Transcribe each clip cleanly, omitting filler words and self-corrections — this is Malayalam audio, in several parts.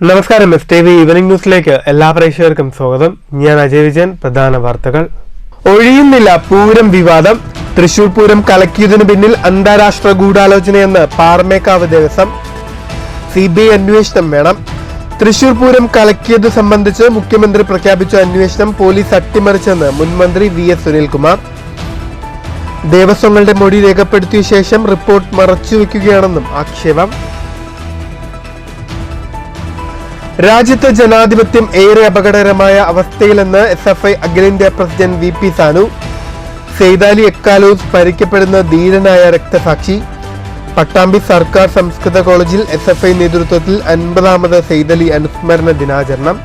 നമസ്കാരം എസ് ടി വി ഈവനിംഗ് ന്യൂസിലേക്ക് എല്ലാ പ്രേക്ഷകർക്കും സ്വാഗതം. ഞാൻ അജയ് വിജയൻ. പ്രധാന വാർത്തകൾ. ഒഴിയുന്നില്ല പൂരം വിവാദം. തൃശൂർ പൂരം കലക്കിയതിനു പിന്നിൽ അന്താരാഷ്ട്ര ഗൂഢാലോചനയെന്ന് പാറമേക്കാവ് ദേവസ്വം. CBI അന്വേഷണം വേണം. തൃശൂർ പൂരം കലക്കിയത് സംബന്ധിച്ച് മുഖ്യമന്ത്രി പ്രഖ്യാപിച്ച അന്വേഷണം പോലീസ് അട്ടിമറിച്ചെന്ന് മുൻമന്ത്രി VS സുനിൽകുമാർ. ദേവസ്വങ്ങളുടെ മൊഴി രേഖപ്പെടുത്തിയ ശേഷം റിപ്പോർട്ട് മറച്ചുവെക്കുകയാണെന്നും ആക്ഷേപം. രാജ്യത്തെ ജനാധിപത്യം ഏറെ അപകടകരമായ അവസ്ഥയിലെന്ന് SFI അഖിലേന്ത്യാ പ്രസിഡന്റ് VP സാനു. സെയ്താലി എക്കാലൂസ് ഭരിക്കപ്പെടുന്ന ധീരനായ രക്തസാക്ഷി. പട്ടാമ്പി സർക്കാർ സംസ്കൃത കോളേജിൽ SFI നേതൃത്വത്തിൽ 50ാമത് സെയ്തലി അനുസ്മരണ ദിനാചരണം.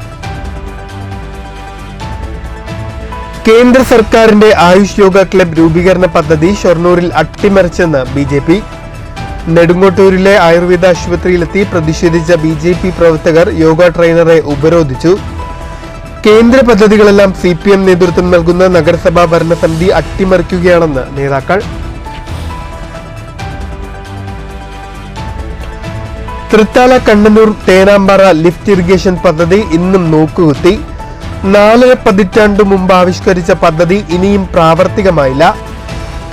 കേന്ദ്ര സർക്കാരിന്റെ ആയുഷ് യോഗ ക്ലബ് രൂപീകരണ പദ്ധതി ഷൊർണൂരിൽ അട്ടിമറിച്ചെന്ന് BJP. നെടുങ്ങോട്ടൂരിലെ ആയുർവേദ ആശുപത്രിയിലെത്തി പ്രതിഷേധിച്ച BJP പ്രവർത്തകർ യോഗ ട്രെയിനറെ ഉപരോധിച്ചു. കേന്ദ്ര പദ്ധതികളെല്ലാം CPM നേതൃത്വം നൽകുന്ന നഗരസഭാ ഭരണസമിതി അട്ടിമറിക്കുകയാണെന്ന് നേതാക്കൾ. തൃത്താല കണ്ണന്നൂർ തേനാമ്പാറ ലിഫ്റ്റ് ഇറിഗേഷൻ പദ്ധതി ഇന്നും നോക്കുകുത്തി. 4 പതിറ്റാണ്ടു മുമ്പ് ആവിഷ്കരിച്ച പദ്ധതി ഇനിയും പ്രാവർത്തികമായില്ല.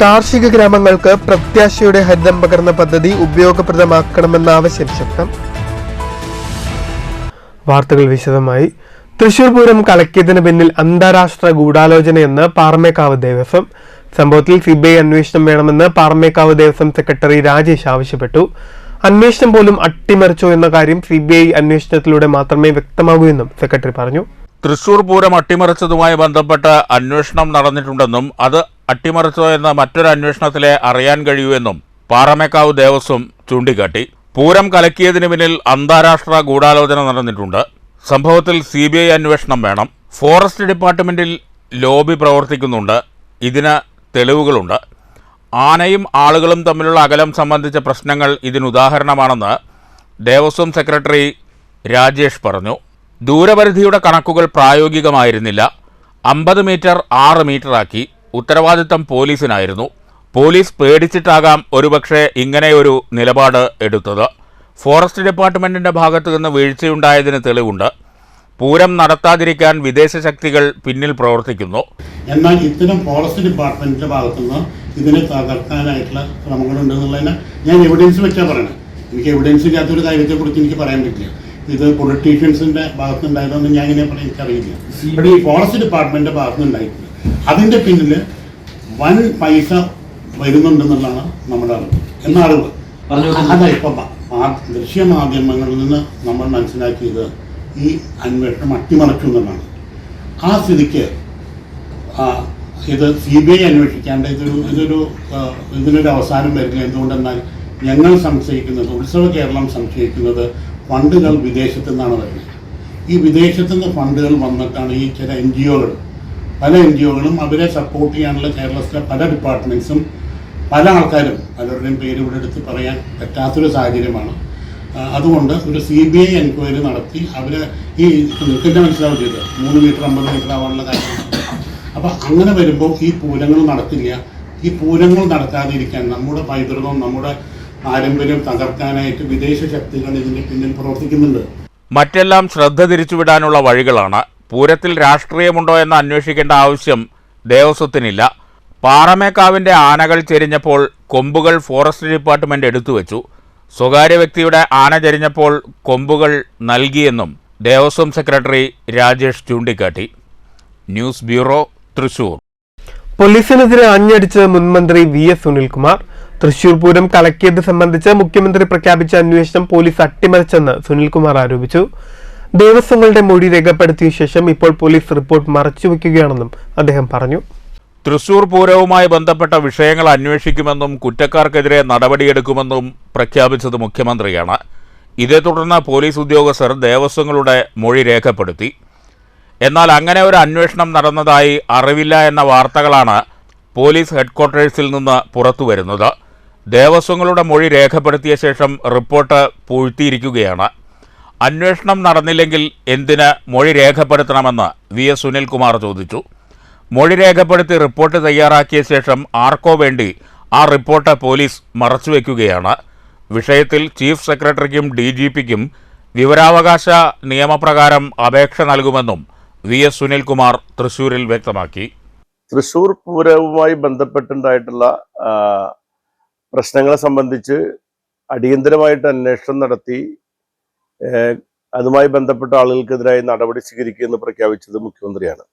കാർഷിക ഗ്രാമങ്ങൾക്ക് പ്രത്യാശയുടെ ഹരിതം പകർന്ന പദ്ധതി ഉപയോഗപ്രദമാക്കണമെന്ന ആവശ്യം ശക്തം. വാർത്തകൾ വിശദമായി. തൃശൂർ പൂരം കലക്കിയതിന് പിന്നിൽ അന്താരാഷ്ട്ര ഗൂഢാലോചനയെന്ന് പാറമേക്കാവ് ദേവസ്വം. സംഭവത്തിൽ CBI അന്വേഷണം വേണമെന്ന് പാറമേക്കാവ് ദേവസ്വം സെക്രട്ടറി രാജേഷ് ആവശ്യപ്പെട്ടു. അന്വേഷണം പോലും അട്ടിമറിച്ചോ എന്ന കാര്യം CBI അന്വേഷണത്തിലൂടെ മാത്രമേ വ്യക്തമാകൂ എന്നും സെക്രട്ടറി പറഞ്ഞു. തൃശൂർ പൂരം അട്ടിമറിച്ചതുമായി ബന്ധപ്പെട്ട് അന്വേഷണം നടന്നിട്ടുണ്ടെന്നും അത് അട്ടിമറിച്ചോ എന്ന് മറ്റൊരു അന്വേഷണത്തിലെ അറിയാൻ കഴിയൂ എന്നും പാറമേക്കാവ് ദേവസ്വം ചൂണ്ടിക്കാട്ടി. പൂരം കലക്കിയതിന് പിന്നിൽ അന്താരാഷ്ട്ര ഗൂഢാലോചന നടന്നിട്ടുണ്ട്. സംഭവത്തിൽ CBI അന്വേഷണം വേണം. ഫോറസ്റ്റ് ഡിപ്പാർട്ട്മെന്റിൽ ലോബി പ്രവർത്തിക്കുന്നുണ്ട്. ഇതിന് തെളിവുകളുണ്ട്. ആനയും ആളുകളും തമ്മിലുള്ള അകലം സംബന്ധിച്ച പ്രശ്നങ്ങൾ ഇതിനുദാഹരണമാണെന്ന് ദേവസ്വം സെക്രട്ടറി രാജേഷ് പറഞ്ഞു. ദൂരപരിധിയുടെ കണക്കുകൾ പ്രായോഗികമായിരുന്നില്ല. 50 മീറ്റർ 6 മീറ്ററാക്കി. ഉത്തരവാദിത്തം പോലീസിനായിരുന്നു. പോലീസ് പേടിച്ചിട്ടാകാം ഒരുപക്ഷെ ഇങ്ങനെയൊരു നിലപാട് എടുത്തത്. ഫോറസ്റ്റ് ഡിപ്പാർട്ട്മെന്റിന്റെ ഭാഗത്തു നിന്ന് വീഴ്ചയുണ്ടായതിന് തെളിവുണ്ട്. പൂരം നടത്താതിരിക്കാൻ വിദേശ ശക്തികൾ പിന്നിൽ പ്രവർത്തിക്കുന്നു. എന്നാൽ ഇത്തരം ഫോറസ്റ്റ് ഡിപ്പാർട്ട്മെന്റിന്റെ ഭാഗത്തുനിന്ന് ഇതിനെ തകർക്കാനായിട്ടുള്ള ശ്രമങ്ങളുണ്ടെന്നുള്ളതിന് ഞാൻ എവിഡൻസ് വെച്ചാൽ പറയണം. എനിക്ക് എവിഡൻസ് ഇല്ലാത്തൊരു കാര്യത്തെക്കുറിച്ച് എനിക്ക് പറയാൻ പറ്റില്ല. ഇത് പൊളിറ്റീഷ്യൻസിന്റെ ഭാഗത്തുനിന്നുണ്ടായതൊന്നും ഞാൻ ഇങ്ങനെ പറയാൻ എനിക്കറിയില്ല. ഇവിടെ ഈ ഫോറസ്റ്റ് ഡിപ്പാർട്ട്മെന്റിന്റെ ഭാഗത്തുനിന്നുണ്ടായിട്ടുണ്ട്. അതിന്റെ പിന്നിൽ വൻ പൈസ വരുന്നുണ്ടെന്നുള്ളതാണ് നമ്മുടെ അറിവ്. എന്ന അറിവ് അതാ ഇപ്പം ദൃശ്യമാധ്യമങ്ങളിൽ നിന്ന് നമ്മൾ മനസ്സിലാക്കിയത് ഈ അന്വേഷണം അട്ടിമറിച്ചു എന്നുള്ളതാണ്. ആ സ്ഥിതിക്ക് ഇത് CBI അന്വേഷിക്കാണ്ട് ഇതിനൊരു അവസാനം വരില്ല. എന്തുകൊണ്ടെന്നാൽ ഞങ്ങൾ സംശയിക്കുന്നത്, ഉത്സവ കേരളം സംശയിക്കുന്നത് ഫണ്ടുകൾ വിദേശത്തു നിന്നാണ് വരുന്നത്. ഈ വിദേശത്തു നിന്ന് ഫണ്ടുകൾ വന്നിട്ടാണ് ഈ ചില പല NGOകളും അവരെ സപ്പോർട്ട് ചെയ്യാനുള്ള കേരളത്തിലെ പല ഡിപ്പാർട്ട്മെൻറ്റ്സും പല ആൾക്കാരും പലരുടെയും പേര് ഇവിടെ എടുത്ത് പറയാൻ പറ്റാത്തൊരു സാഹചര്യമാണ്. അതുകൊണ്ട് ഒരു CBI എൻക്വയറി നടത്തി അവർ ഈ നിൽക്കിൻ്റെ മനസ്സിലാവും ചെയ്ത് 3 മീറ്റർ 50 മീറ്റർ ആവാനുള്ള കാര്യമാണ്. അപ്പോൾ അങ്ങനെ വരുമ്പോൾ ഈ പൂരങ്ങൾ നടക്കില്ല. ഈ പൂരങ്ങൾ നടക്കാതിരിക്കാൻ നമ്മുടെ പൈതൃകം, നമ്മുടെ പാരമ്പര്യം തകർക്കാനായിട്ട് വിദേശ ശക്തികൾ ഇതിൻ്റെ പിന്നിൽ പ്രവർത്തിക്കുന്നുണ്ട്. മറ്റെല്ലാം ശ്രദ്ധ തിരിച്ചുവിടാനുള്ള വഴികളാണ്. പൂരത്തിൽ രാഷ്ട്രീയമുണ്ടോ എന്ന് അന്വേഷിക്കേണ്ട ആവശ്യം ദേവസ്വത്തിനില്ല. പാറമേക്കാവിൻ്റെ ആനകൾ ചെരിഞ്ഞപ്പോൾ കൊമ്പുകൾ ഫോറസ്റ്റ് ഡിപ്പാർട്ട്മെന്റ് എടുത്തുവെച്ചു. സ്വകാര്യ വ്യക്തിയുടെ ആന ചെരിഞ്ഞപ്പോൾ കൊമ്പുകൾ നൽകിയെന്നും ദേവസ്വം സെക്രട്ടറി രാജേഷ് ചൂണ്ടിക്കാട്ടി. News bureau, Thrissur. പോലീസിനെതിരെ ആഞ്ഞടിച്ച് മുൻമന്ത്രി VS സുനിൽകുമാർ. തൃശൂർ പൂരം കലക്കിയത് സംബന്ധിച്ച് മുഖ്യമന്ത്രി പ്രഖ്യാപിച്ച അന്വേഷണം പോലീസ് അട്ടിമറിച്ചെന്ന് സുനിൽകുമാർ ആരോപിച്ചു. ദേവസ്വങ്ങളുടെ മൊഴി രേഖപ്പെടുത്തിയ ശേഷം ഇപ്പോൾ പോലീസ് റിപ്പോർട്ട് മറച്ചുവെക്കുകയാണെന്നും അദ്ദേഹം പറഞ്ഞു. തൃശൂർ പൂരവുമായി ബന്ധപ്പെട്ട വിഷയങ്ങൾ അന്വേഷിക്കുമെന്നും കുറ്റക്കാർക്കെതിരെ നടപടിയെടുക്കുമെന്നും പ്രഖ്യാപിച്ചത് മുഖ്യമന്ത്രിയാണ്. ഇതേ തുടർന്ന് പോലീസ് ഉദ്യോഗസ്ഥർ ദേവസ്വങ്ങളുടെ മൊഴി രേഖപ്പെടുത്തി. എന്നാൽ അങ്ങനെ ഒരു അന്വേഷണം നടന്നതായി അറിവില്ല എന്ന വാർത്തകളാണ് പോലീസ് ഹെഡ്ക്വാർട്ടേഴ്സിൽ നിന്ന് പുറത്തുവരുന്നത്. ദേവസ്വങ്ങളുടെ മൊഴി രേഖപ്പെടുത്തിയ ശേഷം റിപ്പോർട്ട് പൂഴ്ത്തിയിരിക്കുകയാണ്. അന്വേഷണം നടന്നില്ലെങ്കിൽ എന്തിന് മൊഴി രേഖപ്പെടുത്തണമെന്ന് VS സുനിൽകുമാർ ചോദിച്ചു. മൊഴി രേഖപ്പെടുത്തി റിപ്പോർട്ട് തയ്യാറാക്കിയ ശേഷം ആർക്കോ വേണ്ടി ആ റിപ്പോർട്ട് പോലീസ് മറച്ചുവെക്കുകയാണ്. വിഷയത്തിൽ ചീഫ് സെക്രട്ടറിക്കും DGPക്കും വിവരാവകാശ നിയമപ്രകാരം അപേക്ഷ നൽകുമെന്നും VS സുനിൽകുമാർ തൃശൂരിൽ വ്യക്തമാക്കി. തൃശൂർ പൂരവുമായി ബന്ധപ്പെട്ടുണ്ടായിട്ടുള്ള പ്രശ്നങ്ങളെ സംബന്ധിച്ച് അടിയന്തരമായിട്ട് അന്വേഷണം നടത്തി അതുമായി ബന്ധപ്പെട്ട ആളുകൾക്കെതിരായി നടപടി സ്വീകരിക്കുമെന്ന് പ്രഖ്യാപിച്ചത് മുഖ്യമന്ത്രിയാണ്.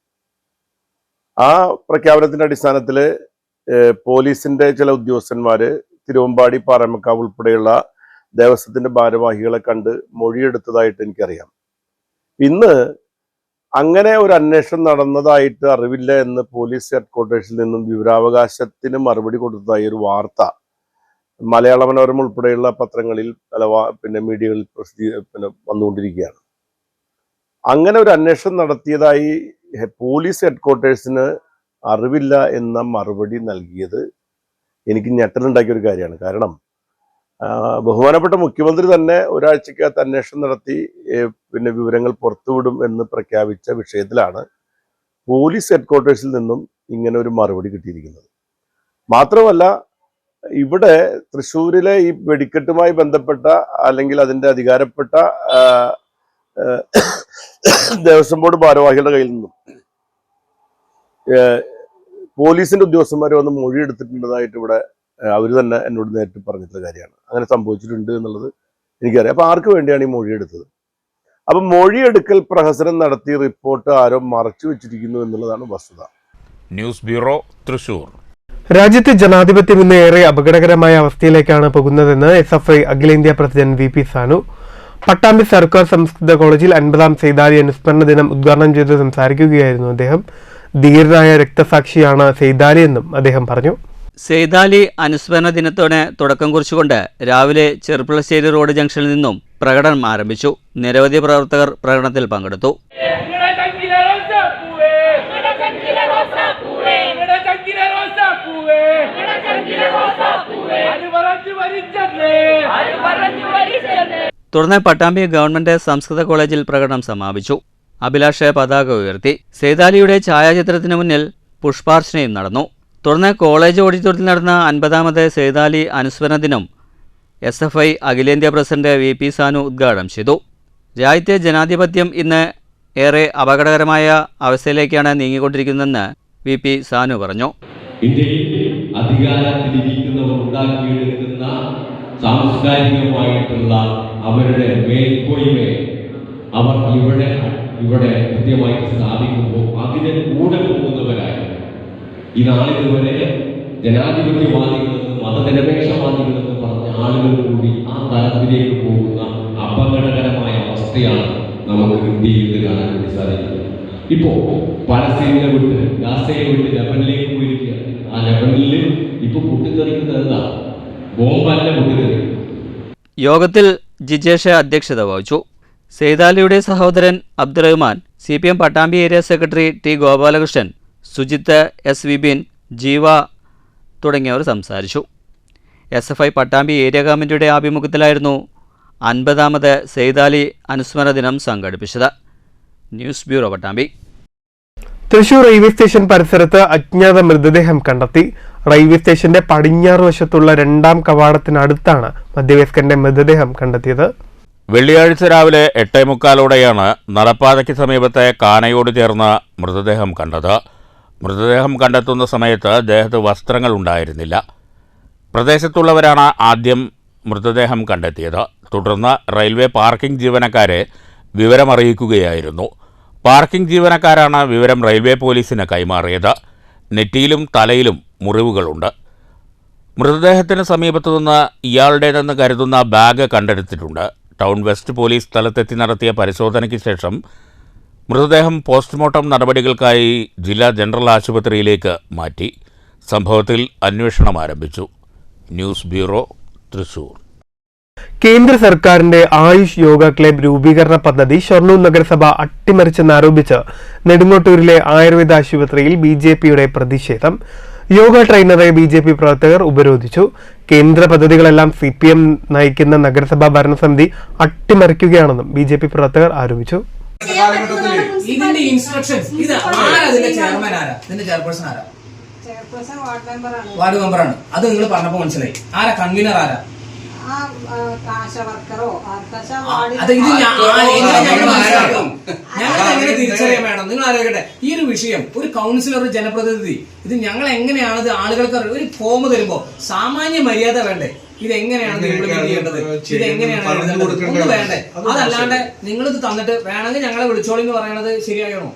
ആ പ്രഖ്യാപനത്തിന്റെ അടിസ്ഥാനത്തിൽ പോലീസിന്റെ ചില ഉദ്യോഗസ്ഥന്മാര് തിരുവമ്പാടി, പാറമേക്കാവ് ഉൾപ്പെടെയുള്ള ദേവസ്വത്തിന്റെ ഭാരവാഹികളെ കണ്ട് മൊഴിയെടുത്തതായിട്ട് എനിക്കറിയാം. ഇന്ന് അങ്ങനെ ഒരു അന്വേഷണം നടന്നതായിട്ട് അറിവില്ല എന്ന് പോലീസ് ഹെഡ്ക്വാർട്ടേഴ്സിൽ നിന്നും വിവരാവകാശത്തിന് മറുപടി കൊടുത്തതായി ഒരു വാർത്ത മലയാള മനോരമ ഉൾപ്പെടെയുള്ള പത്രങ്ങളിൽ മീഡിയകളിൽ വന്നുകൊണ്ടിരിക്കുകയാണ്. അങ്ങനെ ഒരു അന്വേഷണം നടത്തിയതായി പോലീസ് ഹെഡ്ക്വാർട്ടേഴ്സിന് അറിവില്ല എന്ന മറുപടി നൽകിയത് എനിക്ക് ഞെട്ടലുണ്ടാക്കിയ ഒരു കാര്യമാണ്. കാരണം ബഹുമാനപ്പെട്ട മുഖ്യമന്ത്രി തന്നെ ഒരാഴ്ചക്കകത്ത് അന്വേഷണം നടത്തി വിവരങ്ങൾ പുറത്തുവിടും എന്ന് പ്രഖ്യാപിച്ച വിഷയത്തിലാണ് പോലീസ് ഹെഡ്ക്വാർട്ടേഴ്സിൽ നിന്നും ഇങ്ങനെ ഒരു മറുപടി കിട്ടിയിരിക്കുന്നത്. മാത്രമല്ല, ഇവിടെ തൃശ്ശൂരിലെ ഈ വെടിക്കെട്ടുമായി ബന്ധപ്പെട്ട അല്ലെങ്കിൽ അതിന്റെ അധികാരപ്പെട്ട ദേവസ്വം ബോർഡ് ഭാരവാഹികളുടെ കയ്യിൽ നിന്നും പോലീസിന്റെ ഉദ്യോഗസ്ഥന്മാർ വന്ന് മൊഴിയെടുത്തിട്ടുള്ളതായിട്ട് ഇവിടെ അവർ തന്നെ എന്നോട് നേരിട്ട് പറഞ്ഞിട്ടുള്ള കാര്യമാണ്. അങ്ങനെ സംഭവിച്ചിട്ടുണ്ട് എന്നുള്ളത് എനിക്കറിയാം. അപ്പൊ ആർക്ക് വേണ്ടിയാണ് ഈ മൊഴിയെടുത്തത്? അപ്പൊ മൊഴിയെടുക്കൽ പ്രഹസനം നടത്തി റിപ്പോർട്ട് ആരോ മറച്ചു വെച്ചിരിക്കുന്നു എന്നുള്ളതാണ് വസ്തുത. News bureau, Thrissur. രാജ്യത്തെ ജനാധിപത്യം ഇന്ന് ഏറെ അപകടകരമായ അവസ്ഥയിലേക്കാണ് പോകുന്നതെന്ന് SFI അഖിലേന്ത്യാ പ്രസിഡന്റ് VP സാനു പട്ടാമ്പി സർക്കാർ സംസ്കൃത കോളേജിൽ 50ാം സെയ്താലി അനുസ്മരണ ദിനം ഉദ്ഘാടനം ചെയ്ത് സംസാരിക്കുകയായിരുന്നു അദ്ദേഹം. ധീരനായ രക്തസാക്ഷിയാണ് സെയ്താലി എന്നും അദ്ദേഹം പറഞ്ഞു. സെയ്താലി അനുസ്മരണ ദിനത്തോടെ തുടക്കം കുറിച്ചുകൊണ്ട് രാവിലെ ചെറുപ്പുളശ്ശേരി റോഡ് ജംഗ്ഷനിൽ നിന്നും പ്രകടനം ആരംഭിച്ചു. നിരവധി പ്രവർത്തകർ പ്രകടനത്തിൽ പങ്കെടുത്തു. തുടർന്ന് പട്ടാമ്പി ഗവൺമെന്റ് സംസ്കൃത കോളേജിൽ പ്രകടനം സമാപിച്ചു. അഭിലാഷ പതാക ഉയർത്തി. സെയ്താലിയുടെ ഛായാചിത്രത്തിന് മുന്നിൽ പുഷ്പാർച്ചനയും നടന്നു. തുടർന്ന് കോളേജ് ഓഡിറ്റോറിയത്തിൽ നടന്ന 50ാമത് സെയ്താലി അനുസ്മരണ ദിനം SFI അഖിലേന്ത്യാ പ്രസിഡന്റ് VP സാനു ഉദ്ഘാടനം ചെയ്തു. രാജ്യത്തെ ജനാധിപത്യം ഇന്ന് ഏറെ അപകടകരമായ അവസ്ഥയിലേക്കാണ് നീങ്ങിക്കൊണ്ടിരിക്കുന്നതെന്ന് VP സാനു പറഞ്ഞു. ഇന്ത്യയിൽ അധികാരത്തിലിരിക്കുന്നവർ ഉണ്ടാക്കിയെടുക്കുന്ന സാംസ്കാരികമായിട്ടുള്ള അവരുടെ മേൽക്കോയ്മയെ അവർ ഇവിടെ കൃത്യമായിട്ട് സ്ഥാപിക്കുമ്പോൾ അതിനെ കൂടെ പോകുന്നവരായി ഈ നാളിതുവരെ ജനാധിപത്യവാദികളെന്ന് മതനിരപേക്ഷവാദികളെന്ന് പറഞ്ഞ ആളുകൾ കൂടി ആ തലത്തിലേക്ക് പോകുന്ന അപകടകരമായ അവസ്ഥയാണ് നമുക്ക് ഇന്ത്യയിൽ കാണാൻ വേണ്ടി സാധിക്കുന്നത്. ഇപ്പോ പലസ്തീനെ വിട്ട് ഗാസയെ വിട്ട് ലെബനിലേക്ക് പോയിരിക്കുകയാണ്. ആ ലെബനിൽ ഇപ്പൊ പൊട്ടിത്തെറിക്കുന്നത് എന്താ? ബോംബല്ല പൊട്ടിത്തെറി. യോഗത്തിൽ ജിജേഷ് അധ്യക്ഷത വഹിച്ചു. സെയ്താലിയുടെ സഹോദരൻ Abdurahman, CPM Pattambi area secretary T Gopalakrishnan, Sujith, S Vipin, Jeeva തുടങ്ങിയവർ സംസാരിച്ചു. SFI പട്ടാമ്പി ഏരിയ കമ്മിറ്റിയുടെ ആഭിമുഖ്യത്തിലായിരുന്നു 50ാമത് സെയ്താലി അനുസ്മരണ ദിനം സംഘടിപ്പിച്ചത്. News bureau, Pattambi. Thrissur railway station പരിസരത്ത് അജ്ഞാത മൃതദേഹം കണ്ടെത്തി. റെയിൽവേ സ്റ്റേഷന്റെ പടിഞ്ഞാറ് വശത്തുള്ള 2ാം കവാടത്തിനടുത്താണ് മധ്യവയസ്കന്റെ മൃതദേഹം കണ്ടെത്തിയത്. വെള്ളിയാഴ്ച രാവിലെ 8:45 നടപ്പാതയ്ക്ക് സമീപത്തെ കാനയോട് ചേർന്ന് മൃതദേഹം കണ്ടത്. മൃതദേഹം കണ്ടെത്തുന്ന സമയത്ത് ദേഹത്ത് വസ്ത്രങ്ങൾ ഉണ്ടായിരുന്നില്ല. പ്രദേശത്തുള്ളവരാണ് ആദ്യം മൃതദേഹം കണ്ടെത്തിയത്. തുടർന്ന് റെയിൽവേ പാർക്കിംഗ് ജീവനക്കാരെ വിവരമറിയിക്കുകയായിരുന്നു. പാർക്കിംഗ് ജീവനക്കാരാണ് വിവരം റെയിൽവേ പോലീസിന് കൈമാറിയത്. നെറ്റിയിലും തലയിലും മുറിവുകളുണ്ട്. മൃതദേഹത്തിന് സമീപത്തുനിന്ന് ഇയാളുടേതെന്ന് കരുതുന്ന ബാഗ് കണ്ടെടുത്തിട്ടുണ്ട്. ടൗൺ വെസ്റ്റ് പോലീസ് സ്ഥലത്തെത്തി നടത്തിയ പരിശോധനയ്ക്ക് ശേഷം മൃതദേഹം പോസ്റ്റ്മോർട്ടം നടപടികൾക്കായി ജില്ലാ ജനറൽ ആശുപത്രിയിലേക്ക് മാറ്റി. സംഭവത്തിൽ അന്വേഷണം ആരംഭിച്ചു. News bureau, Thrissur. കേന്ദ്ര സർക്കാരിന്റെ ആയുഷ് യോഗ ക്ലബ് രൂപീകരണ പദ്ധതി ഷൊർണൂർ നഗരസഭ അട്ടിമറിച്ചെന്നാരോപിച്ച് നെടുങ്ങോട്ടൂരിലെ ആയുർവേദ ആശുപത്രിയിൽ BJPയുടെ പ്രതിഷേധം. യോഗ ട്രെയിനറെ BJP പ്രവർത്തകർ ഉപരോധിച്ചു. കേന്ദ്ര പദ്ധതികളെല്ലാം CPM നയിക്കുന്ന നഗരസഭാ ഭരണസമിതി അട്ടിമറിക്കുകയാണെന്നും BJP പ്രവർത്തകർ ആരോപിച്ചു. ഇതിന്റെ ഇൻസ്ട്രക്ഷൻസ് ഇത് ആരാ? ചെയർമാൻ ആരാ? ഇതിന്റെ ചെയർപേഴ്സൺ ആരാ? വാർഡ് മെമ്പറാണ്. അത് നിങ്ങൾ പറഞ്ഞപ്പോ മനസ്സിലായി. ആരാ കൺവീനർ? ആരാ? എങ്ങനെ തിരിച്ചറിയാൻ വേണം? നിങ്ങൾ ആലോചിക്കട്ടെ, ഈ ഒരു വിഷയം ഒരു കൗൺസിലർ, ഒരു ജനപ്രതിനിധി, ഇത് ഞങ്ങൾ എങ്ങനെയാണ് ഇത് ആളുകൾക്ക് ഒരു ഫോം തരുമ്പോ സാമാന്യ മര്യാദ വേണ്ടേ? ഇതെങ്ങനെയാണ് ഇംപ്ലിമെന്റ് ചെയ്യേണ്ടത്? ഇതെങ്ങനെയാണ് ഒന്ന് വേണ്ടേ? അതല്ലാണ്ട് നിങ്ങളിത് തന്നിട്ട് വേണമെങ്കിൽ ഞങ്ങളെ വിളിച്ചോളി എന്ന് പറയണത് ശരിയാകണോ?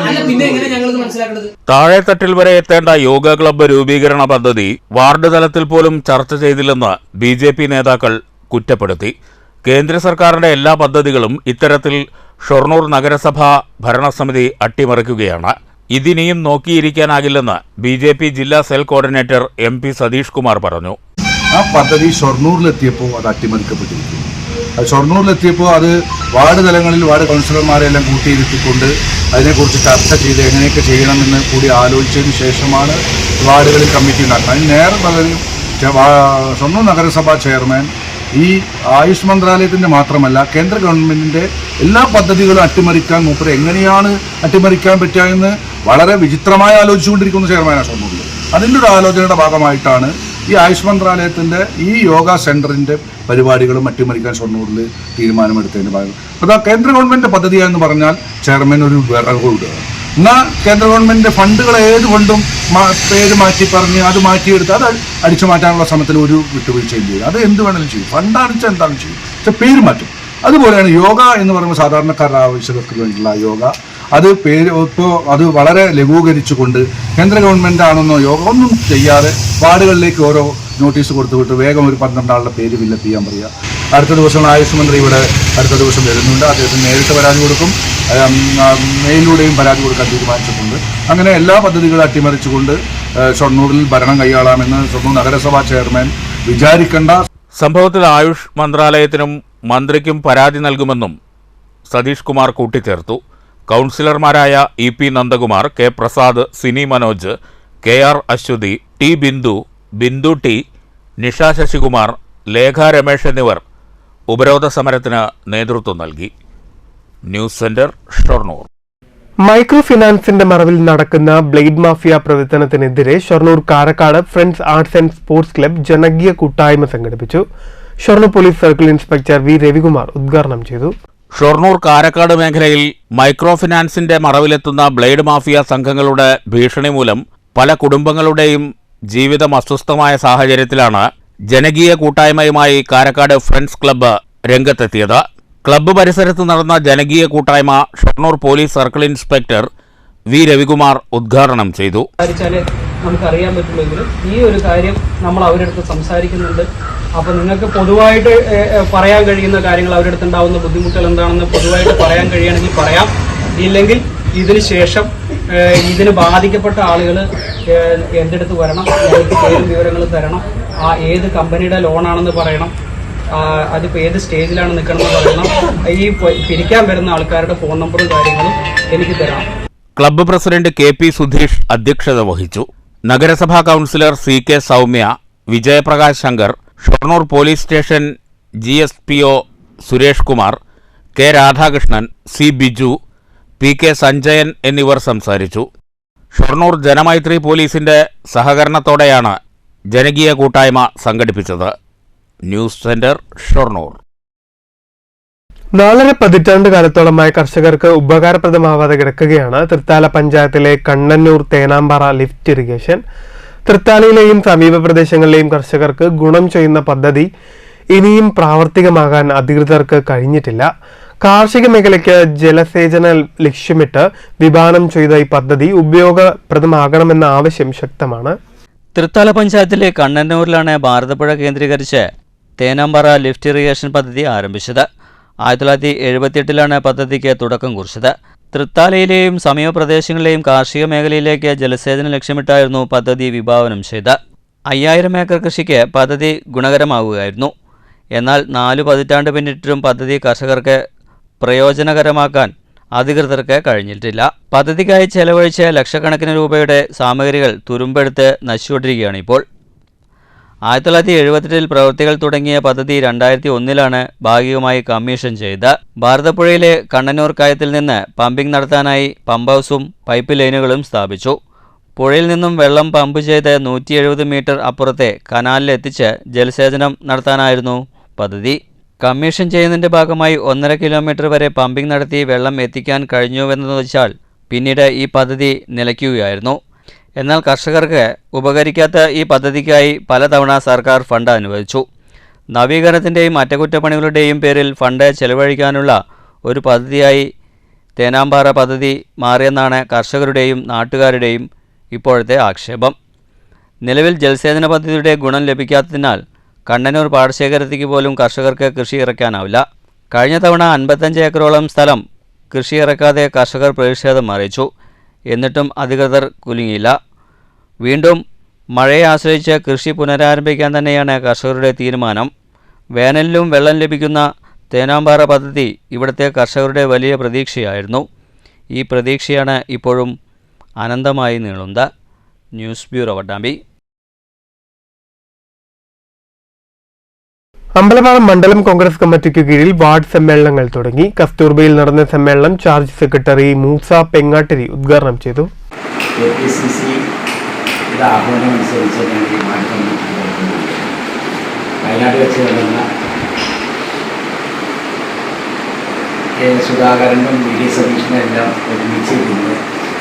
അല്ല, പിന്നെ എങ്ങനെ ഞങ്ങളിത് മനസ്സിലാക്കേണ്ടത്? താഴെത്തട്ടിൽ വരെ എത്തേണ്ട യോഗ ക്ലബ്ബ് രൂപീകരണ പദ്ധതി വാർഡ് തലത്തിൽ പോലും ചർച്ച ചെയ്തില്ലെന്ന് BJP നേതാക്കൾ കുറ്റപ്പെടുത്തി. കേന്ദ്ര സർക്കാരിന്റെ എല്ലാ പദ്ധതികളും ഇത്തരത്തിൽ ഷൊർണൂർ നഗരസഭാ ഭരണസമിതി അട്ടിമറിക്കുകയാണ്. ഇതിനിയും നോക്കിയിരിക്കാനാകില്ലെന്ന് BJP ജില്ലാ cell coordinator MP Satheesh Kumar പറഞ്ഞു. ആ പദ്ധതി ഷൊർണൂരിലെത്തിയപ്പോൾ അത് അട്ടിമറിക്കപ്പെട്ടിരിക്കുന്നു. അത് ഷൊർണൂരിലെത്തിയപ്പോൾ അത് വാർഡ് തലങ്ങളിൽ വാർഡ് കൗൺസിലർമാരെല്ലാം കൂട്ടിയിരുത്തിക്കൊണ്ട് അതിനെക്കുറിച്ച് ചർച്ച ചെയ്ത് എങ്ങനെയൊക്കെ ചെയ്യണമെന്ന് കൂടി ആലോചിച്ചതിന് ശേഷമാണ് വാർഡുകളിൽ കമ്മിറ്റി ഉണ്ടാക്കുന്നത്. അതിന് നേരെ പകരം ഷൊർണൂർ നഗരസഭാ ചെയർമാൻ ഈ ആയുഷ് മന്ത്രാലയത്തിൻ്റെ മാത്രമല്ല കേന്ദ്ര ഗവൺമെൻറ്റിൻ്റെ എല്ലാ പദ്ധതികളും അട്ടിമറിക്കാൻ മൂപ്പര് എങ്ങനെയാണ് അട്ടിമറിക്കാൻ പറ്റുക എന്ന് വളരെ വിചിത്രമായി ആലോചിച്ചുകൊണ്ടിരിക്കുന്ന ചെയർമാനാണ് ഷൊർണൂരിൽ. അതിൻ്റെ ഒരു ആലോചനയുടെ ഭാഗമായിട്ടാണ് ഈ ആയുഷ് മന്ത്രാലയത്തിൻ്റെ ഈ യോഗ സെൻറ്ററിൻ്റെ പരിപാടികളും അട്ടിമറിക്കാൻ ഷൊർണൂരിൽ തീരുമാനമെടുത്തതിൻ്റെ ഭാഗം. അപ്പോൾ കേന്ദ്ര ഗവൺമെൻറ് പദ്ധതിയാണെന്ന് പറഞ്ഞാൽ ചെയർമാൻ ഒരു വിറകുണ്ട്. എന്നാൽ കേന്ദ്ര ഗവൺമെൻറ് ഫണ്ടുകൾ ഏത് ഫണ്ടും പേര് മാറ്റി പറഞ്ഞ് അത് മാറ്റിയെടുത്ത് അത് അടിച്ചു മാറ്റാനുള്ള ശ്രമത്തിൽ ഒരു വിട്ടുവീഴ്ചയും ചെയ്യും. അത് എന്ത് വേണമെങ്കിലും ചെയ്യും. ഫണ്ട് അടിച്ചാൽ എന്താണ് ചെയ്യും, പക്ഷെ പേര് മാറ്റും. അതുപോലെയാണ് യോഗ എന്ന് പറയുമ്പോൾ സാധാരണക്കാരുടെ ആവശ്യങ്ങൾക്ക് വേണ്ടിയുള്ള യോഗ. അത് ഇപ്പോൾ അത് വളരെ ലഘൂകരിച്ചുകൊണ്ട് കേന്ദ്ര ഗവൺമെൻറ് ആണെന്നോ യോഗ ഒന്നും ചെയ്യാതെ വാർഡുകളിലേക്ക് ഓരോ നോട്ടീസ് കൊടുത്തുവിട്ട് വേഗം ഒരു 12 ആളുടെ പേര് ഫില്ലപ്പ് ചെയ്യാൻ പറയുക. അടുത്ത ദിവസം ആയുഷ് മന്ത്രി ഇവിടെ അടുത്ത ദിവസം വരുന്നുണ്ട്. അദ്ദേഹത്തിന് നേരിട്ട് പരാതി കൊടുക്കും, മെയിലിലൂടെയും പരാതി കൊടുക്കാൻ തീരുമാനിച്ചിട്ടുണ്ട്. അങ്ങനെ എല്ലാ പദ്ധതികളും അട്ടിമറിച്ചുകൊണ്ട് ഷൊർണൂരിൽ ഭരണം കൈയാളാമെന്ന് ഷൊർണൂർ നഗരസഭാ ചെയർമാൻ വിചാരിക്കേണ്ട. സംഭവത്തിൽ ആയുഷ് മന്ത്രാലയത്തിനും മന്ത്രിക്കും പരാതി നൽകുമെന്നും സതീഷ് കുമാർ കൂട്ടിച്ചേർത്തു. കൗൺസിലർമാരായ EP Nandakumar, K Prasad, Sini Manoj, KR Aswathy, T Bindu, Bindu T, Nisha Sasikumar, Lekha Ramesh എന്നിവർ ഉപരോധ സമരത്തിന് നേതൃത്വം നൽകി. News centre, Shoranur. മൈക്രോ ഫിനാൻസിന്റെ മറവിൽ നടക്കുന്ന ബ്ലേഡ് മാഫിയ പ്രവർത്തനത്തിനെതിരെ Shoranur Karakkad friends arts and sports club ജനകീയ കൂട്ടായ്മ സംഘടിപ്പിച്ചു. Shoranur police circle inspector V Ravikumar ഉദ്ഘാടനം ചെയ്തു. ഷൊർണൂർ കാരക്കാട് മേഖലയിൽ മൈക്രോ ഫിനാൻസിന്റെ മറവിലെത്തുന്ന ബ്ലേഡ് മാഫിയ സംഘങ്ങളുടെ ഭീഷണി മൂലം പല കുടുംബങ്ങളുടെയും ജീവിതം അസ്വസ്ഥമായ സാഹചര്യത്തിലാണ് ജനകീയ കൂട്ടായ്മയുമായി കാരക്കാട് ഫ്രണ്ട്സ് ക്ലബ്ബ് രംഗത്തെത്തിയത്. ക്ലബ്ബ് പരിസരത്ത് നടന്ന ജനകീയ കൂട്ടായ്മ Shoranur police circle inspector V Ravikumar ഉദ്ഘാടനം ചെയ്തു. നമുക്കറിയാൻ പറ്റുമെങ്കിലും ഈ ഒരു കാര്യം നമ്മൾ അവരുടെ അടുത്ത് സംസാരിക്കുന്നുണ്ട്. അപ്പോൾ നിങ്ങൾക്ക് പൊതുവായിട്ട് പറയാൻ കഴിയുന്ന കാര്യങ്ങൾ അവരുടെ അടുത്ത് ഉണ്ടാകുന്ന ബുദ്ധിമുട്ടുകൾ എന്താണെന്ന് പൊതുവായിട്ട് പറയാൻ കഴിയുകയാണെങ്കിൽ പറയാം. ഇല്ലെങ്കിൽ ഇതിന് ശേഷം ഇതിന് ബാധിക്കപ്പെട്ട ആളുകൾ എൻ്റെ അടുത്ത് വരണം, എനിക്ക് പേരും വിവരങ്ങൾ തരണം, ആ ഏത് കമ്പനിയുടെ ലോണാണെന്ന് പറയണം, അതിപ്പോൾ ഏത് സ്റ്റേജിലാണ് നിൽക്കണമെന്ന് പറയണം, ഈ പിരിക്കാൻ വരുന്ന ആൾക്കാരുടെ ഫോൺ നമ്പറും കാര്യങ്ങളും എനിക്ക് തരണം. ക്ലബ്ബ് പ്രസിഡന്റ് KP സുധീഷ് അധ്യക്ഷത വഹിച്ചു. നഗരസഭാ councillor CK Soumya, Vijayaprakash Shankar, Shoranur police station GSPO Suresh Kumar, K Radhakrishnan, C Biju, PK Sanjayan എന്നിവർ സംസാരിച്ചു. ഷൊർണൂർ ജനമൈത്രി പോലീസിന്റെ സഹകരണത്തോടെയാണ് ജനകീയ കൂട്ടായ്മ സംഘടിപ്പിച്ചത്. News centre, Shoranur. 4.5 പതിറ്റാണ്ട് കാലത്തോളമായി കർഷകർക്ക് ഉപകാരപ്രദമാവാതെ കിടക്കുകയാണ് തൃത്താല പഞ്ചായത്തിലെ കണ്ണന്നൂർ തേനാമ്പാറ ലിഫ്റ്റ് ഇറിഗേഷൻ. തൃത്താലയിലെയും സമീപ പ്രദേശങ്ങളിലെയും കർഷകർക്ക് ഗുണം ചെയ്യുന്ന പദ്ധതി ഇനിയും പ്രാവർത്തികമാകാൻ അധികൃതർക്ക് കഴിഞ്ഞിട്ടില്ല. കാർഷിക മേഖലയ്ക്ക് ജലസേചന ലക്ഷ്യമിട്ട് വിഭാവനം ചെയ്ത ഈ പദ്ധതി ഉപയോഗപ്രദമാകണമെന്ന ആവശ്യം ശക്തമാണ്. തൃത്താല പഞ്ചായത്തിലെ കണ്ണന്നൂരിലാണ് ഭാരതപ്പുഴ കേന്ദ്രീകരിച്ച് തേനാമ്പാറ ലിഫ്റ്റ് ഇറിഗേഷൻ പദ്ധതി ആരംഭിച്ചത്. 1978 പദ്ധതിക്ക് തുടക്കം കുറിച്ചത്. തൃത്താലയിലെയും സമീപ പ്രദേശങ്ങളിലെയും കാർഷിക മേഖലയിലേക്ക് ജലസേചനം ലക്ഷ്യമിട്ടായിരുന്നു പദ്ധതി വിഭാവനം ചെയ്ത്. 5000 ഏക്കർ കൃഷിക്ക് പദ്ധതി ഗുണകരമാവുകയായിരുന്നു. എന്നാൽ 4 പതിറ്റാണ്ട് പിന്നിട്ടിട്ടും പദ്ധതി കർഷകർക്ക് പ്രയോജനകരമാക്കാൻ അധികൃതർക്ക് കഴിഞ്ഞിട്ടില്ല. പദ്ധതിക്കായി ചെലവഴിച്ച ലക്ഷക്കണക്കിന് രൂപയുടെ സാമഗ്രികൾ തുരുമ്പെടുത്ത് നശിച്ചുകൊണ്ടിരിക്കുകയാണ് ഇപ്പോൾ. 1978 പ്രവൃത്തികൾ തുടങ്ങിയ പദ്ധതി 2001 ഭാഗികമായി കമ്മീഷൻ ചെയ്ത്. ഭാരതപ്പുഴയിലെ കണ്ണന്നൂർ കയത്തിൽ നിന്ന് പമ്പിംഗ് നടത്താനായി പമ്പ് ഹൗസും പൈപ്പ് ലൈനുകളും സ്ഥാപിച്ചു. പുഴയിൽ നിന്നും വെള്ളം പമ്പ് ചെയ്ത് 170 മീറ്റർ അപ്പുറത്തെ കനാലിലെത്തിച്ച് ജലസേചനം നടത്താനായിരുന്നു പദ്ധതി. കമ്മീഷൻ ചെയ്യുന്നതിൻ്റെ ഭാഗമായി 1.5 കിലോമീറ്റർ വരെ പമ്പിംഗ് നടത്തി വെള്ളം എത്തിക്കാൻ കഴിഞ്ഞുവെന്ന് വെച്ചാൽ പിന്നീട് ഈ പദ്ധതി നിലയ്ക്കുകയായിരുന്നു. എന്നാൽ കർഷകർക്ക് ഉപകരിക്കാത്ത ഈ പദ്ധതിക്കായി പലതവണ സർക്കാർ ഫണ്ട് അനുവദിച്ചു. നവീകരണത്തിൻ്റെയും അറ്റകുറ്റപ്പണികളുടെയും പേരിൽ ഫണ്ട് ചെലവഴിക്കാനുള്ള ഒരു പദ്ധതിയായി തേനാമ്പാറ പദ്ധതി മാറിയെന്നാണ് കർഷകരുടെയും നാട്ടുകാരുടെയും ഇപ്പോഴത്തെ ആക്ഷേപം. നിലവിൽ ജലസേചന പദ്ധതിയുടെ ഗുണം ലഭിക്കാത്തതിനാൽ കണ്ണനൂർ പാടശേഖരത്തേക്ക് പോലും കർഷകർക്ക് കൃഷി ഇറക്കാനാവില്ല. കഴിഞ്ഞ തവണ 55 ഏക്കറോളം സ്ഥലം കൃഷി ഇറക്കാതെ കർഷകർ പ്രതിഷേധം അറിയിച്ചു. എന്നിട്ടും അധികൃതർ കുലുങ്ങിയില്ല. വീണ്ടും മഴയെ ആശ്രയിച്ച് കൃഷി പുനരാരംഭിക്കാൻ തന്നെയാണ് കർഷകരുടെ തീരുമാനം. വേനലിലും വെള്ളം ലഭിക്കുന്ന തേനാമ്പാറ പദ്ധതി ഇവിടുത്തെ കർഷകരുടെ വലിയ പ്രതീക്ഷയായിരുന്നു. ഈ പ്രതീക്ഷയാണ് ഇപ്പോഴും അനന്തമായി നീളുന്നത്. News bureau വട്ടാമ്പി. അമ്പലപ്പാടം മണ്ഡലം കോൺഗ്രസ് കമ്മിറ്റിക്ക് കീഴിൽ വാർഡ് സമ്മേളനങ്ങൾ തുടങ്ങി. കസ്തൂർബയിൽ നടന്ന സമ്മേളനം ചാർജ് സെക്രട്ടറി മൂസ പെങ്ങാട്ടിരി ഉദ്ഘാടനം ചെയ്തു. വയനാട് വെച്ച് നടന്ന സുധാകരനും വി ഡി സതീശനും എല്ലാം ഒരുമിച്ചിരുന്ന്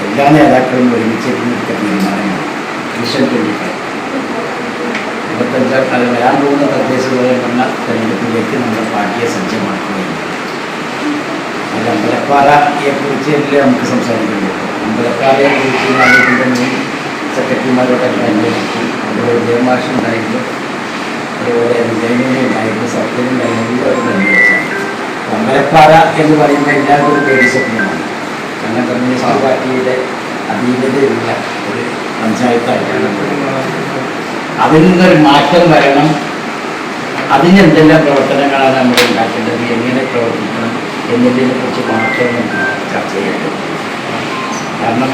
എല്ലാ നേതാക്കളും ഒരുമിച്ചിരുന്ന് എടുത്ത തീരുമാനമാണ് വിഷൻ 25. 25 അത് വരാൻ പോകുന്ന തദ്ദേശ സ്വയംഭരണ തെരഞ്ഞെടുപ്പിലേക്ക് നമ്മുടെ പാർട്ടിയെ സജ്ജമാക്കുകയാണ്. അതിൽ അമ്പലപ്പാറയെക്കുറിച്ച് എല്ലാം നമുക്ക് സംസാരിക്കേണ്ടി വരും. അമ്പലപ്പാറയെക്കുറിച്ച് നാട്ടിൻ്റെ മുൻ സെക്രട്ടറിമാരോടൊക്കെ അന്വേഷിച്ചു. അതുപോലെ വിജയമാഷുണ്ടായിരുന്നു, അതുപോലെ വിജയനുണ്ടായിരുന്നു, സത്യനുണ്ടായിരുന്നു. അന്വേഷിച്ചാണ് അമ്പലപ്പാറ എന്ന് പറയുന്ന എല്ലാവരും ഒരു പേര് സ്വപ്നമാണ്. കാരണം കമ്മ്യൂണിസ്റ്റ് പാർട്ടിയുടെ അധീനതയുള്ള ഒരു പഞ്ചായത്തായിട്ടാണ്. അതിൽ നിന്നൊരു മാറ്റം വരണം. അതിന് എന്തെല്ലാം പ്രവർത്തനങ്ങളാണ് നമ്മൾ ഉണ്ടാക്കേണ്ടത്, എങ്ങനെ പ്രവർത്തിക്കണം എന്നതിനെ കുറിച്ച് മാത്രം ചർച്ച ചെയ്യേണ്ടത്. കാരണം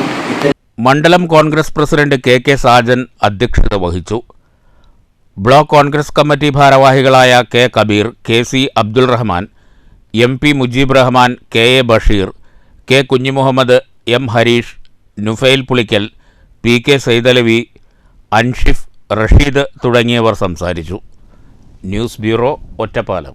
മണ്ഡലം കോൺഗ്രസ് പ്രസിഡന്റ് കെ സാജൻ അധ്യക്ഷത വഹിച്ചു. ബ്ലോക്ക് കോൺഗ്രസ് കമ്മിറ്റി ഭാരവാഹികളായ K Kabir, K C. Abdul Rahman, MP Mujeeb Rahman, KA Basheer, K Kunhimuhammad, M Harish, Nufail Pulikkal, PK Saidalavi, Anshif, Rasheed തുടങ്ങിയവർ സംസാരിച്ചു. News bureau, Ottapalam.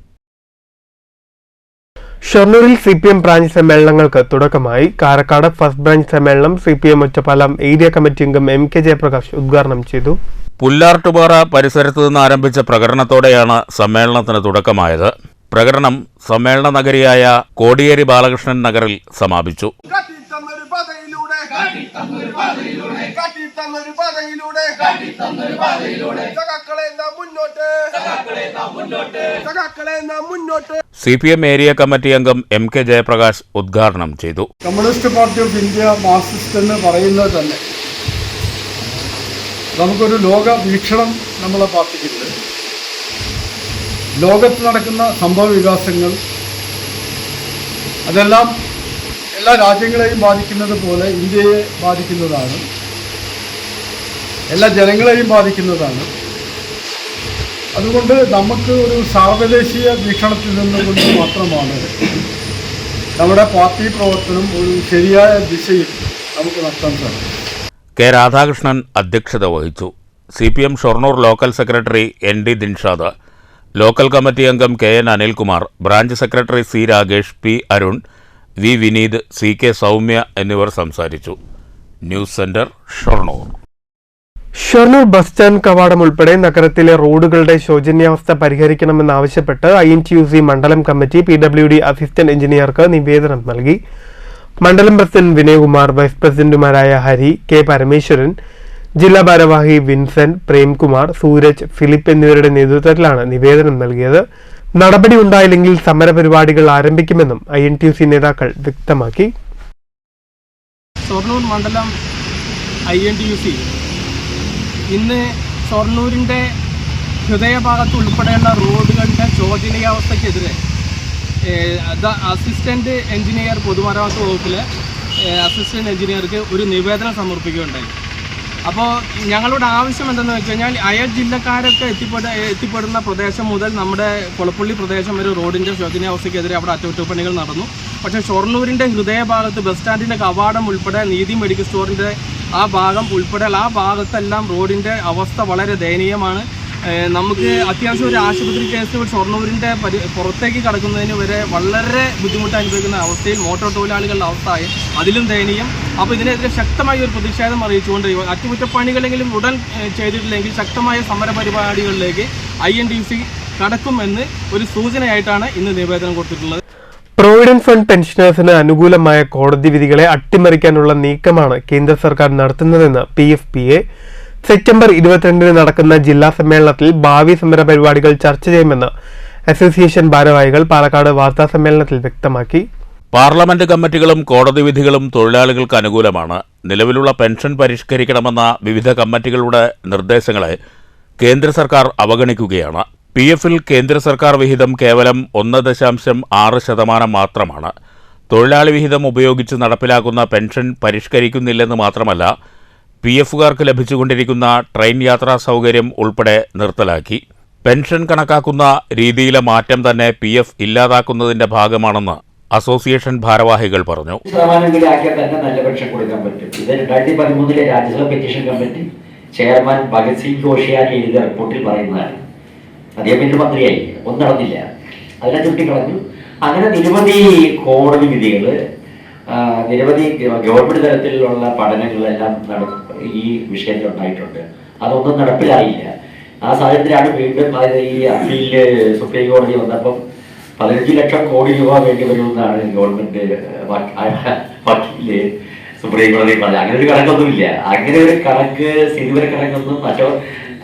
ഷൊർണൂരിൽ CPM ബ്രാഞ്ച് സമ്മേളനങ്ങൾക്ക് തുടക്കമായി. കാരക്കാട് ഫസ്റ്റ് ബ്രാഞ്ച് സമ്മേളനം CPM ഒറ്റപ്പാലം ഏരിയ കമ്മിറ്റി അംഗം MK ജയപ്രകാശ് ഉദ്ഘാടനം ചെയ്തു. പുല്ലാർട്ടുപാറ പരിസരത്തു നിന്ന് ആരംഭിച്ച പ്രകടനത്തോടെയാണ് സമ്മേളനത്തിന് തുടക്കമായത്. പ്രകടനം സമ്മേളന നഗരിയായ കോടിയേരി ബാലകൃഷ്ണൻ നഗറിൽ സമാപിച്ചു. CPM ഏരിയ കമ്മിറ്റി അംഗം MK ജയപ്രകാശ് ഉദ്ഘാടനം ചെയ്തു. Communist party of India Marxist എന്ന് പറയുന്നത് തന്നെ നമുക്കൊരു ലോക വീക്ഷണം നമ്മളെ പാർട്ടിക്കുണ്ട്. ലോകത്ത് നടക്കുന്ന സംഭവ വികാസങ്ങൾ അതെല്ലാം എല്ലാ രാജ്യങ്ങളെയും ബാധിക്കുന്നത് പോലെ ഇന്ത്യയെ ബാധിക്കുന്നതാണ്, എല്ലാ ജനങ്ങളെയും ബാധിക്കുന്നതാണ്. അതുകൊണ്ട് നമുക്ക് ഒരു സാർവദേശീയ വീക്ഷണത്തിൽ നിന്നുകൊണ്ട് മാത്രമാണ് നമ്മുടെ പാർട്ടി പ്രവർത്തനം ഒരു ശരിയായ ദിശയിൽ നമുക്ക് നടത്താൻ സാധിക്കും. കെ രാധാകൃഷ്ണൻ അധ്യക്ഷത വഹിച്ചു. CPM Shoranur local secretary ND Dinshad, local committee അംഗം KN Anilkumar, branch secretary C Ragesh, P Arun, V Vineeth, CK Soumya എന്നിവർ സംസാരിച്ചു. News centre, Shoranur. Shoranur bus stand കവാടം ഉൾപ്പെടെ നഗരത്തിലെ റോഡുകളുടെ ശോചനീയാവസ്ഥ പരിഹരിക്കണമെന്നാവശ്യപ്പെട്ട് INTUC മണ്ഡലം കമ്മിറ്റി PWD അസിസ്റ്റന്റ് എഞ്ചിനീയർക്ക് നിവേദനം നൽകി. മണ്ഡലം പ്രസിഡന്റ് വിനയകുമാർ, വൈസ് പ്രസിഡന്റുമാരായ ഹരി, K പരമേശ്വരൻ, ജില്ലാ ഭാരവാഹി വിൻസെന്റ്, പ്രേംകുമാർ, സൂരജ്, ഫിലിപ്പ് എന്നിവരുടെ നേതൃത്വത്തിലാണ് നിവേദനം നൽകിയത്. നടപടി ഉണ്ടായില്ലെങ്കിൽ സമരപരിപാടികൾ ആരംഭിക്കുമെന്നും INTUC നേതാക്കൾ വ്യക്തമാക്കി. ഷൊർണൂർ മണ്ഡലം INTUC ഇന്ന് ഷൊർണൂരിൻ്റെ ഹൃദയഭാഗത്ത് ഉൾപ്പെടെയുള്ള റോഡുകളുടെ ശോചനീയാവസ്ഥയ്ക്കെതിരെ അസിസ്റ്റന്റ് എഞ്ചിനീയർ പൊതുമരാമത്ത് വകുപ്പിലെ അസിസ്റ്റന്റ് എഞ്ചിനീയർക്ക് ഒരു നിവേദനം സമർപ്പിക്കുകയുണ്ടായി. അപ്പോൾ ഞങ്ങളുടെ ആവശ്യം എന്തെന്ന് വെച്ച് കഴിഞ്ഞാൽ അയൽ ജില്ലക്കാരൊക്കെ എത്തിപ്പെടുന്ന പ്രദേശം മുതൽ നമ്മുടെ കൊളപ്പള്ളി പ്രദേശം വരെ റോഡിൻ്റെ ശോചനീയാവസ്ഥയ്ക്കെതിരെ അവിടെ അറ്റകുറ്റപ്പണികൾ നടന്നു. പക്ഷേ ഷൊർണൂരിൻ്റെ ഹൃദയഭാഗത്ത് ബസ് സ്റ്റാൻഡിൻ്റെ കവാടം ഉൾപ്പെടെ നീതി മെഡിക്കൽ സ്റ്റോറിൻ്റെ ആ ഭാഗം ഉൾപ്പെടെ ആ ഭാഗത്തെല്ലാം റോഡിൻ്റെ അവസ്ഥ വളരെ ദയനീയമാണ്. നമുക്ക് അത്യാവശ്യം ഒരു ആശുപത്രി കേസ് ഷൊർണൂരിൻ്റെ പുറത്തേക്ക് കടക്കുന്നതിന് വരെ വളരെ ബുദ്ധിമുട്ട് അനുഭവിക്കുന്ന അവസ്ഥയിൽ മോട്ടോർ തൊഴിലാളികളുടെ അവസ്ഥയായി അതിലും ദയനീയം. അപ്പോൾ ഇതിനെതിരെ ശക്തമായ ഒരു പ്രതിഷേധം അറിയിച്ചുകൊണ്ട് അറ്റകുറ്റപ്പണികളെങ്കിലും ഉടൻ ചെയ്തിട്ടില്ലെങ്കിൽ ശക്തമായ സമര പരിപാടികളിലേക്ക് INTUC കടക്കുമെന്ന് ഒരു സൂചനയായിട്ടാണ് ഇന്ന് നിവേദനം കൊടുത്തിട്ടുള്ളത്. പ്രൊവിഡന്റ് ഫണ്ട് പെൻഷനേഴ്സിന് അനുകൂലമായ കോടതി വിധികളെ അട്ടിമറിക്കാനുള്ള നീക്കമാണ് കേന്ദ്ര സർക്കാർ നടത്തുന്നതെന്ന് PFPA സെപ്റ്റംബർ 22 നടക്കുന്ന ജില്ലാ സമ്മേളനത്തിൽ ഭാവി സമര പരിപാടികൾ ചർച്ച ചെയ്യുമെന്ന് അസോസിയേഷൻ ഭാരവാഹികൾ പാലക്കാട് വാർത്താ സമ്മേളനത്തിൽ വ്യക്തമാക്കി. പാർലമെന്റ് കമ്മിറ്റികളും കോടതി വിധികളും തൊഴിലാളികൾക്ക് അനുകൂലമാണ്. നിലവിലുള്ള പെൻഷൻ പരിഷ്കരിക്കണമെന്ന വിവിധ കമ്മിറ്റികളുടെ നിർദ്ദേശങ്ങളെ കേന്ദ്ര സർക്കാർ അവഗണിക്കുകയാണ്. PF-ൽ കേന്ദ്ര സർക്കാർ വിഹിതം കേവലം 1.6% മാത്രമാണ്. തൊഴിലാളി വിഹിതം ഉപയോഗിച്ച് നടപ്പിലാക്കുന്ന പെൻഷൻ പരിഷ്കരിക്കുന്നില്ലെന്ന് മാത്രമല്ല, PF-കാർക്ക് ലഭിച്ചുകൊണ്ടിരിക്കുന്ന ട്രെയിൻ യാത്രാ സൗകര്യം ഉൾപ്പെടെ നിർത്തലാക്കി. പെൻഷൻ കണക്കാക്കുന്ന രീതിയിലെ മാറ്റം തന്നെ PF ഇല്ലാതാക്കുന്നതിന്റെ ഭാഗമാണെന്ന് അസോസിയേഷൻ ഭാരവാഹികൾ പറഞ്ഞു. നല്ല പെൻഷൻ കൊടുക്കാൻ പറ്റും. ഇത് 2013 Rajya Sabha petition committee chairman Bhagat Singh Koshyari എഴുതിയ റിപ്പോർട്ടിൽ പറയുന്നതാണ്. അദ്ദേഹം പിന്നെ മന്ത്രിയായി, ഒന്നും നടന്നില്ല, അതിനെ ചുട്ടിക്കളഞ്ഞു. അങ്ങനെ നിരവധി കോടതി വിധികൾ, നിരവധി ഗവൺമെന്റ് തലത്തിലുള്ള പഠനങ്ങളെല്ലാം ഈ വിഷയത്തിൽ ഉണ്ടായിട്ടുണ്ട്. അതൊന്നും നടപ്പിലായില്ല. ആ സാഹചര്യത്തിലാണ് വീണ്ടും ഈ അപ്പീലില് സുപ്രീം കോടതി വന്നപ്പം 15 ലക്ഷം കോടി രൂപ വേണ്ടി വരുമെന്നാണ് ഗവൺമെന്റ് വക്കീല് സുപ്രീം കോടതി പറഞ്ഞത്. അങ്ങനെ ഒരു കണക്കൊന്നുമില്ല. അങ്ങനെ ഒരു കണക്ക് സ്ഥിതിവര കണക്കൊന്നും മറ്റോ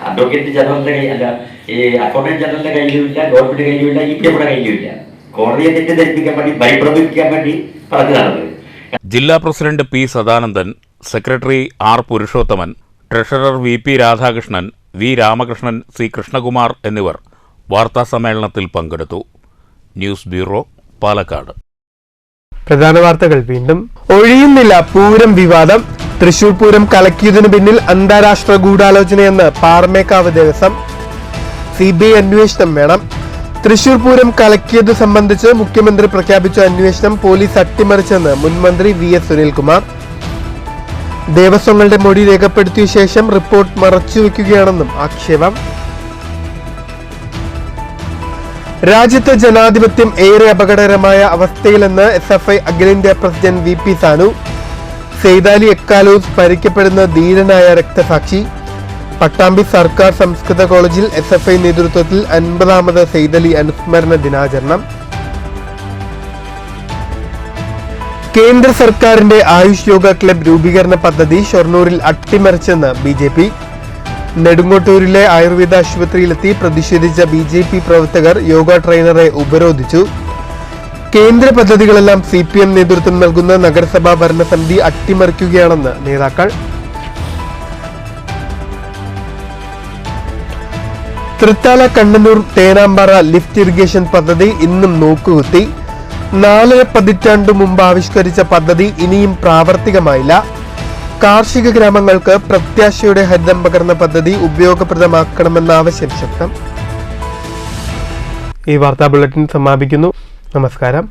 അഡ്വക്കേറ്റ് ജനറലിന്റെ അല്ല, ഈ അക്കൗണ്ടന്റ് ജനറലിന്റെ കയ്യിലുമില്ല, ഗവൺമെന്റ് കയ്യിലുമില്ല, EPFയുടെ കയ്യിലുമില്ല. കോടതിയെ തെറ്റിദ്ധരിപ്പിക്കാൻ വേണ്ടി, ഭയപ്രപിക്കാൻ വേണ്ടി പറഞ്ഞതാണത്. ജില്ലാ president P. Sadanandan, secretary R. Purushothaman, treasurer VP Radhakrishnan, V. Ramakrishnan, C. Krishnakumar എന്നിവർ വാർത്താസമ്മേളനത്തിൽ പങ്കെടുത്തു. News bureau, Palakkad. പ്രധാന വാർത്തകൾ വീണ്ടും. ഒഴിയുന്നില്ല പൂരം വിവാദം. തൃശൂർ പൂരം കലക്കിയതിനു പിന്നിൽ അന്താരാഷ്ട്ര ഗൂഢാലോചനയെന്ന് പാറമേക്കാവ് ദേവസ്വം. CBI അന്വേഷണം വേണം. തൃശൂർ പൂരം കലക്കിയത് സംബന്ധിച്ച് മുഖ്യമന്ത്രി പ്രഖ്യാപിച്ച അന്വേഷണം പോലീസ് അട്ടിമറിച്ചെന്ന് മുൻമന്ത്രി VS സുനിൽകുമാർ. ദേവസ്വങ്ങളുടെ മൊഴി രേഖപ്പെടുത്തിയ ശേഷം റിപ്പോർട്ട് മറച്ചുവെക്കുകയാണെന്നും ആക്ഷേപം. രാജ്യത്തെ ജനാധിപത്യം ഏറെ അപകടകരമായ അവസ്ഥയിലെന്ന് SFI അഖിലേന്ത്യാ പ്രസിഡന്റ് VP സാനു. സെയ്താലി എക്കാലവും സ്മരിക്കപ്പെടുന്ന ധീരനായ രക്തസാക്ഷി. പട്ടാമ്പി സർക്കാർ സംസ്കൃത കോളേജിൽ SFI നേതൃത്വത്തിൽ 50ാമത് സെയ്തലി അനുസ്മരണ ദിനാചരണം. കേന്ദ്ര സർക്കാരിന്റെ ആയുഷ് യോഗ ക്ലബ് രൂപീകരണ പദ്ധതി ഷൊർണൂരിൽ അട്ടിമറിച്ചെന്ന് BJP. നെടുങ്ങോട്ടൂരിലെ ആയുർവേദ ആശുപത്രിയിലെത്തി പ്രതിഷേധിച്ച BJP പ്രവർത്തകർ യോഗ ട്രെയിനറെ ഉപരോധിച്ചു. കേന്ദ്ര പദ്ധതികളെല്ലാം CPM നേതൃത്വം നൽകുന്ന നഗരസഭാ ഭരണസമിതി അട്ടിമറിക്കുകയാണെന്ന് നേതാക്കൾ. തൃത്താല കണ്ണന്നൂർ തേനാമ്പാറ ലിഫ്റ്റ് ഇറിഗേഷൻ പദ്ധതി ഇന്നും നോക്കുകുത്തി. 4 പതിറ്റാണ്ടു മുമ്പ് ആവിഷ്കരിച്ച പദ്ധതി ഇനിയും പ്രാവർത്തികമായില്ല. കാർഷിക ഗ്രാമങ്ങൾക്ക് പ്രത്യാശയുടെ ഹരിതം പകർന്ന പദ്ധതി ഉപയോഗപ്രദമാക്കണമെന്ന ആവശ്യം ശക്തം. ഈ വാർത്താ ബുള്ളറ്റിൻ സമാപിക്കുന്നു. നമസ്കാരം.